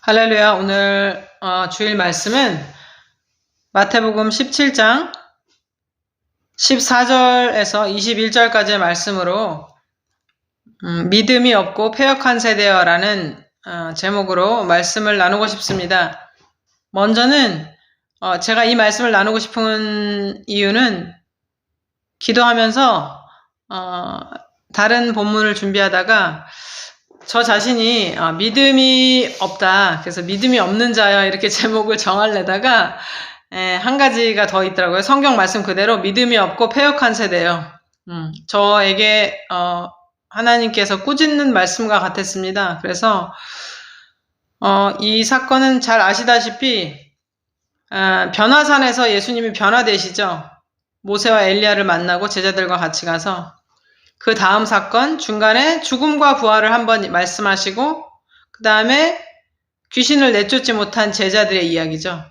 할렐루야. 오늘 주일 말씀은 마태복음 17장 14절에서 21절까지의 말씀으로 믿음이 없고 패역한 세대여라는 제목으로 말씀을 나누고 싶습니다. 먼저는 제가 이 말씀을 나누고 싶은 이유는 기도하면서 다른 본문을 준비하다가 저 자신이 믿음이 없다. 그래서 믿음이 없는 자여 이렇게 제목을 정하려다가 한 가지가 더 있더라고요. 성경 말씀 그대로 믿음이 없고 패역한 세대요. 저에게 하나님께서 꾸짖는 말씀과 같았습니다. 그래서 이 사건은 잘 아시다시피 변화산에서 예수님이 변화되시죠. 모세와 엘리야를 만나고 제자들과 같이 가서 그 다음 사건 중간에 죽음과 부활을 한번 말씀하시고 그 다음에 귀신을 내쫓지 못한 제자들의 이야기죠.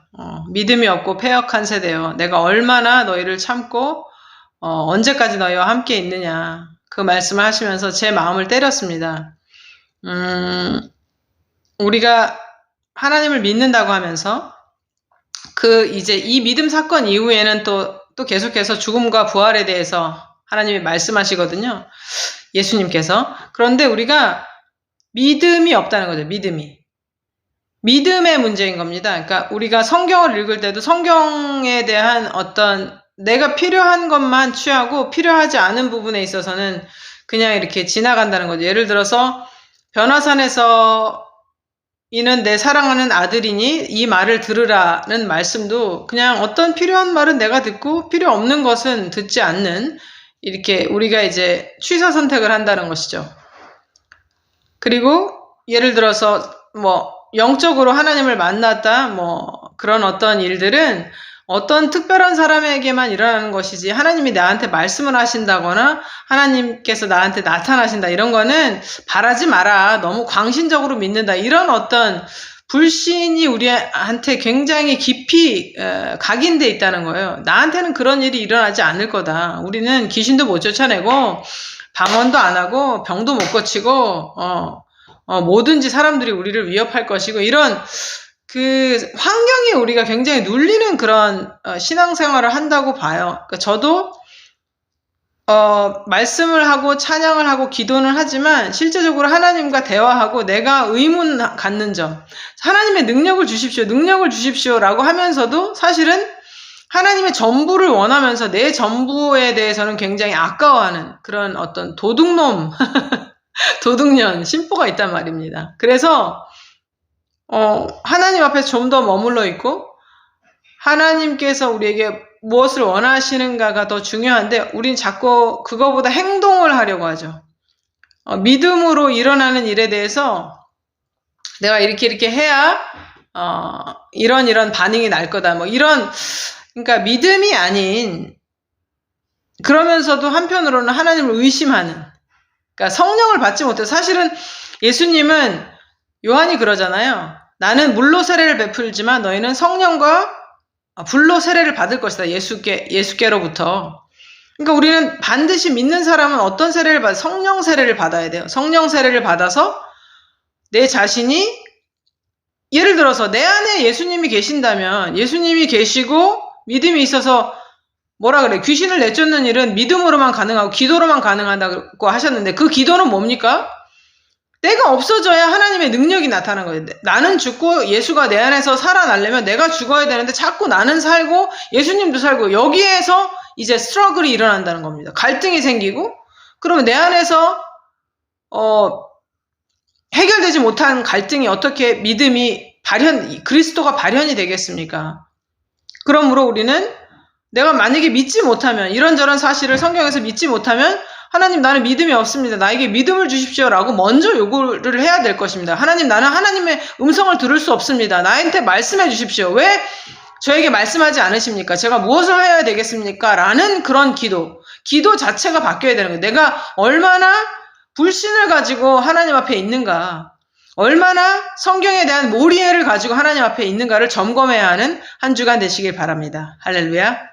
믿음이 없고 패역한 세대요. 내가 얼마나 너희를 참고 언제까지 너희와 함께 있느냐 그 말씀을 하시면서 제 마음을 때렸습니다. 우리가 하나님을 믿는다고 하면서 이제 이 믿음 사건 이후에는 또 계속해서 죽음과 부활에 대해서 하나님이 말씀하시거든요. 예수님께서. 그런데 우리가 믿음이 없다는 거죠. 믿음의 문제인 겁니다. 그러니까 우리가 성경을 읽을 때도 성경에 대한 어떤 내가 필요한 것만 취하고 필요하지 않은 부분에 있어서는 그냥 이렇게 지나간다는 거죠. 예를 들어서 변화산에서 이는 내 사랑하는 아들이니 이 말을 들으라는 말씀도 그냥 어떤 필요한 말은 내가 듣고 필요 없는 것은 듣지 않는 이렇게 우리가 이제 취사 선택을 한다는 것이죠. 그리고 예를 들어서 영적으로 하나님을 만났다 그런 어떤 일들은 어떤 특별한 사람에게만 일어나는 것이지 하나님이 나한테 말씀을 하신다거나 하나님께서 나한테 나타나신다 이런 거는 바라지 마라. 너무 광신적으로 믿는다. 이런 어떤 불신이 우리한테 굉장히 깊이 각인돼 있다는 거예요. 나한테는 그런 일이 일어나지 않을 거다. 우리는 귀신도 못 쫓아내고 방언도 안 하고 병도 못 고치고 뭐든지 사람들이 우리를 위협할 것이고 이런 그 환경이 우리가 굉장히 눌리는 그런 신앙생활을 한다고 봐요. 그러니까 저도 말씀을 하고 찬양을 하고 기도는 하지만 실제적으로 하나님과 대화하고 내가 의문 갖는 점 하나님의 능력을 주십시오 라고 하면서도 사실은 하나님의 전부를 원하면서 내 전부에 대해서는 굉장히 아까워하는 그런 어떤 도둑놈 도둑년 심보가 있단 말입니다. 그래서 하나님 앞에 좀 더 머물러 있고 하나님께서 우리에게 무엇을 원하시는가가 더 중요한데 우린 자꾸 그거보다 행동을 하려고 하죠. 믿음으로 일어나는 일에 대해서 내가 이렇게 해야 이런 반응이 날 거다. 그러니까 믿음이 아닌 그러면서도 한편으로는 하나님을 의심하는 그러니까 성령을 받지 못해서 사실은 예수님은 요한이 그러잖아요. 나는 물로 세례를 베풀지만 너희는 성령과 불로 세례를 받을 것이다. 예수께로부터. 그러니까 우리는 반드시 믿는 사람은 어떤 세례를 받아? 성령 세례를 받아야 돼요. 성령 세례를 받아서 내 자신이 예를 들어서 내 안에 예수님이 계신다면 예수님이 계시고 믿음이 있어서 귀신을 내쫓는 일은 믿음으로만 가능하고 기도로만 가능하다고 하셨는데 그 기도는 뭡니까? 내가 없어져야 하나님의 능력이 나타나는 거예요. 나는 죽고 예수가 내 안에서 살아나려면 내가 죽어야 되는데 자꾸 나는 살고 예수님도 살고 여기에서 이제 스트러글이 일어난다는 겁니다. 갈등이 생기고 그러면 내 안에서 해결되지 못한 갈등이 어떻게 그리스도가 발현이 되겠습니까? 그러므로 우리는 내가 만약에 믿지 못하면 이런저런 사실을 성경에서 믿지 못하면 하나님 나는 믿음이 없습니다. 나에게 믿음을 주십시오라고 먼저 요구를 해야 될 것입니다. 하나님 나는 하나님의 음성을 들을 수 없습니다. 나한테 말씀해 주십시오. 왜 저에게 말씀하지 않으십니까? 제가 무엇을 해야 되겠습니까? 라는 그런 기도 자체가 바뀌어야 되는 거예요. 내가 얼마나 불신을 가지고 하나님 앞에 있는가 얼마나 성경에 대한 몰이해를 가지고 하나님 앞에 있는가를 점검해야 하는 한 주간 되시길 바랍니다. 할렐루야.